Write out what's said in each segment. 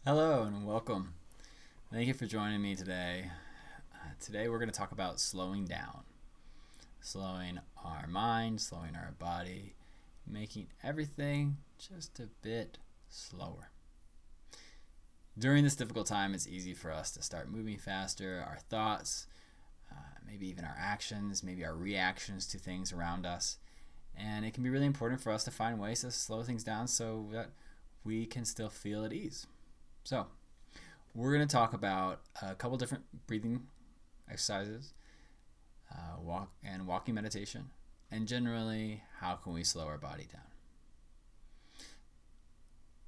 Hello and welcome. Thank you for joining me today. Today we're going to talk about slowing down, slowing our mind, slowing our body, making everything just a bit slower. During this difficult time, it's easy for us to start moving faster. Our thoughts, maybe even our actions, maybe our reactions to things around us. And it can be really important for us to find ways to slow things down so that we can still feel at ease. So, we're going to talk about a couple different breathing exercises, walking meditation, and generally, how can we slow our body down.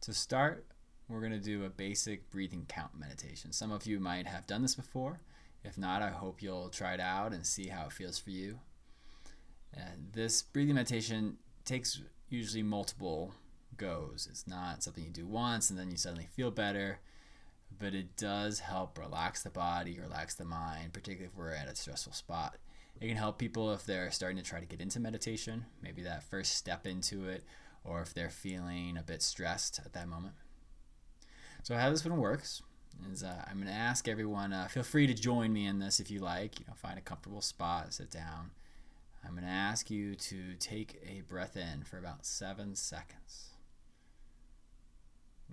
To start, we're going to do a basic breathing count meditation. Some of you might have done this before. If not, I hope you'll try it out and see how it feels for you. This breathing meditation takes usually multiple goes. It's not something you do once and then you suddenly feel better, but it does help relax the body, relax the mind, particularly if we're at a stressful spot. It can help people if they're starting to try to get into meditation, maybe that first step into it, or if they're feeling a bit stressed at that moment. So how this one works is I'm going to ask everyone, feel free to join me in this if you like. Find a comfortable spot, sit down. I'm going to ask you to take a breath in for about 7 seconds.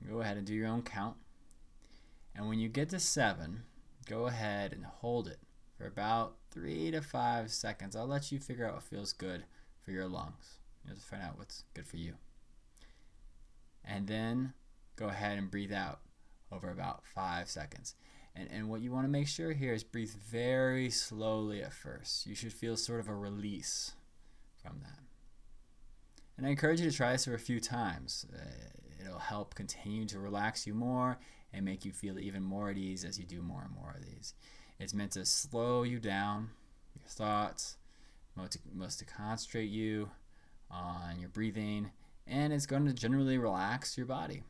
Go ahead and do your own count. And when you get to 7, go ahead and hold it for about 3 to 5 seconds. I'll let you figure out what feels good for your lungs. Just find out what's good for you. And then go ahead and breathe out over about 5 seconds. And what you want to make sure here is breathe very slowly at first. You should feel sort of a release from that. And I encourage you to try this for a few times. It'll help continue to relax you more and make you feel even more at ease as you do more and more of these. It's meant to slow you down, your thoughts, most to concentrate you on your breathing, and it's going to generally relax your body.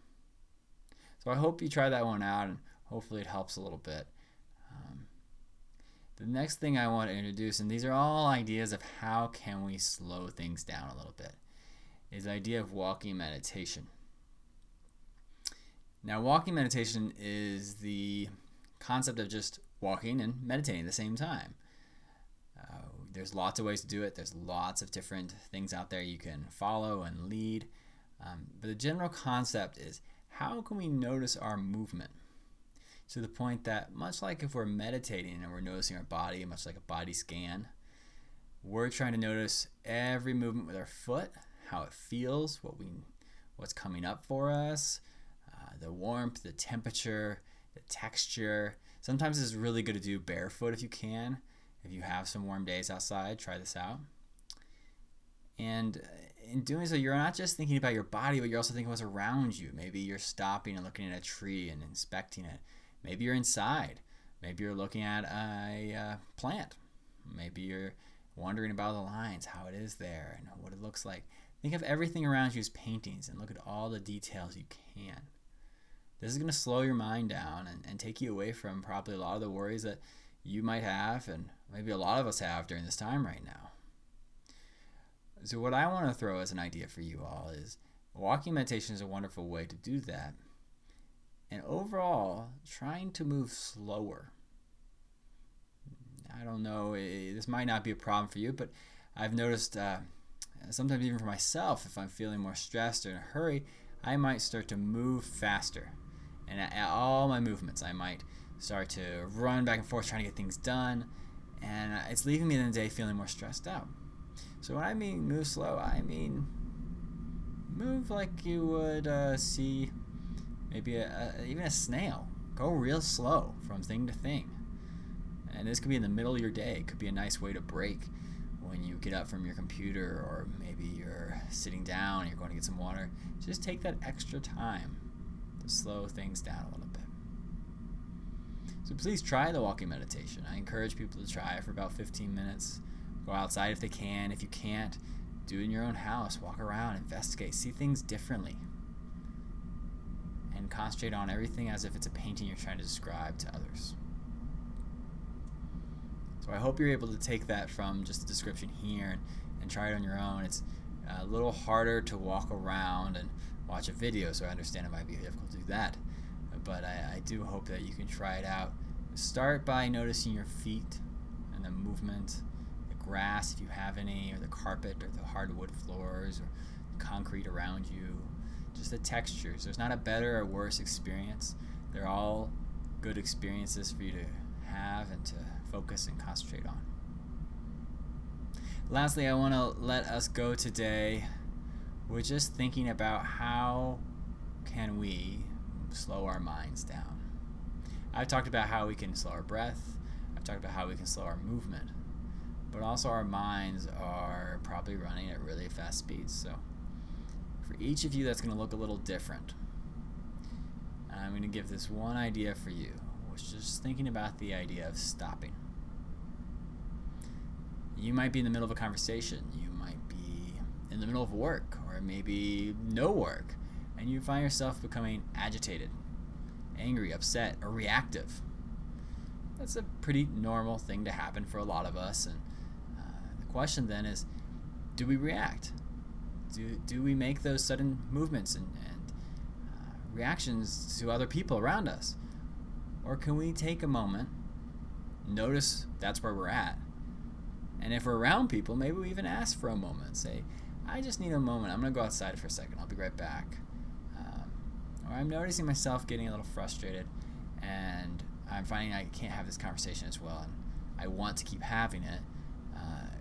So I hope you try that one out, and hopefully it helps a little bit. The next thing I want to introduce, and these are all ideas of how can we slow things down a little bit, is the idea of walking meditation. Now, walking meditation is the concept of just walking and meditating at the same time. There's lots of ways to do it. There's lots of different things out there you can follow and lead. But the general concept is, how can we notice our movement? To the point that, much like if we're meditating and we're noticing our body, much like a body scan, we're trying to notice every movement with our foot, how it feels, what's coming up for us, the warmth, the temperature, the texture. Sometimes it's really good to do barefoot if you can. If you have some warm days outside, try this out. And in doing so, you're not just thinking about your body, but you're also thinking what's around you. Maybe you're stopping and looking at a tree and inspecting it. Maybe you're inside. Maybe you're looking at a plant. Maybe you're wondering about the lines, how it is there, and what it looks like. Think of everything around you as paintings and look at all the details you can. This is going to slow your mind down and take you away from probably a lot of the worries that you might have, and maybe a lot of us have during this time right now. So what I want to throw as an idea for you all is walking meditation is a wonderful way to do that. And overall, trying to move slower. I don't know, this might not be a problem for you, but I've noticed sometimes even for myself, if I'm feeling more stressed or in a hurry, I might start to move faster. And at all my movements, I might start to run back and forth trying to get things done, and it's leaving me in the day feeling more stressed out. So when I mean move slow, I mean move like you would see maybe even a snail. Go real slow from thing to thing. And this could be in the middle of your day. It could be a nice way to break when you get up from your computer, or maybe you're sitting down and you're going to get some water. Just take that extra time to slow things down a little bit. So please try the walking meditation. I encourage people to try it for about 15 minutes. Go outside if they can. If you can't, do it in your own house. Walk around, investigate, see things differently, and concentrate on everything as if it's a painting you're trying to describe to others. So I hope you're able to take that from just the description here and try it on your own. It's a little harder to walk around and watch a video, so I understand it might be difficult to do that. but I do hope that you can try it out. Start by noticing your feet and the movement, the grass if you have any, or the carpet or the hardwood floors or concrete around you, just the textures. There's not a better or worse experience. They're all good experiences for you to have and to focus and concentrate on. Lastly, I want to let us go today with just thinking about how can we slow our minds down. I've talked about how we can slow our breath. I've talked about how we can slow our movement. But also our minds are probably running at really fast speeds. So for each of you, that's going to look a little different. And I'm going to give this one idea for you, which is just thinking about the idea of stopping. You might be in the middle of a conversation. You might be in the middle of work, or maybe no work, and you find yourself becoming agitated, angry, upset, or reactive. That's a pretty normal thing to happen for a lot of us. And the question then is, do we react? Do we make those sudden movements and reactions to other people around us? Or can we take a moment, notice that's where we're at, and if we're around people, maybe we even ask for a moment. Say, I just need a moment. I'm going to go outside for a second. I'll be right back. Or I'm noticing myself getting a little frustrated, and I'm finding I can't have this conversation as well, and I want to keep having it.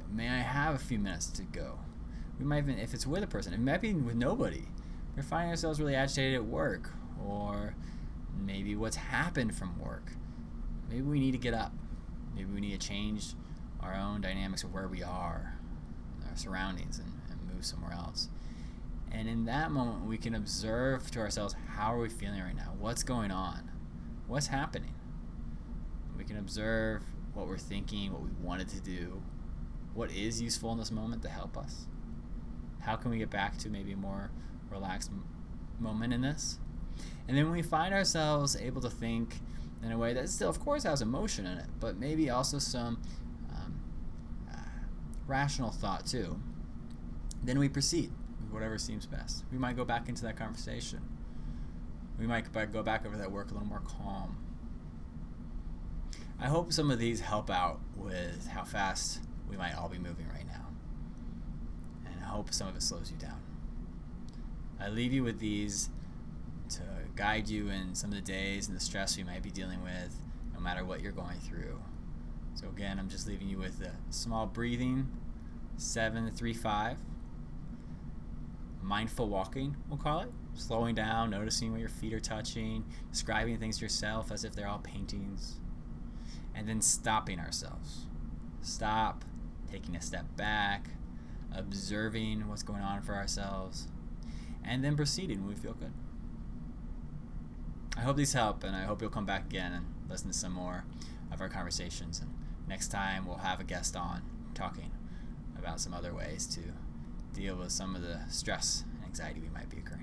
May I have a few minutes to go? We might even, if it's with a person, it might be with nobody. We're finding ourselves really agitated at work, or maybe what's happened from work. Maybe we need to get up. Maybe we need to change our own dynamics of where we are, our surroundings, and move somewhere else. And in that moment, we can observe to ourselves, how are we feeling right now? What's going on? What's happening? We can observe what we're thinking, what we wanted to do, what is useful in this moment to help us. How can we get back to maybe a more relaxed moment in this? And then when we find ourselves able to think in a way that still, of course, has emotion in it, but maybe also some rational thought too, then we proceed with whatever seems best. We might go back into that conversation. We might go back over that work a little more calm. I hope some of these help out with how fast we might all be moving right now. And I hope some of it slows you down. I leave you with these to guide you in some of the days and the stress we might be dealing with, no matter what you're going through. So again, I'm just leaving you with a small breathing, 7, 3, 5. Mindful walking, we'll call it. Slowing down, noticing where your feet are touching, describing things to yourself as if they're all paintings. And then stopping ourselves. Stop, taking a step back, observing what's going on for ourselves, and then proceeding when we feel good. I hope these help, and I hope you'll come back again and listen to some more of our conversations. And next time we'll have a guest on talking about some other ways to deal with some of the stress and anxiety we might be occurring.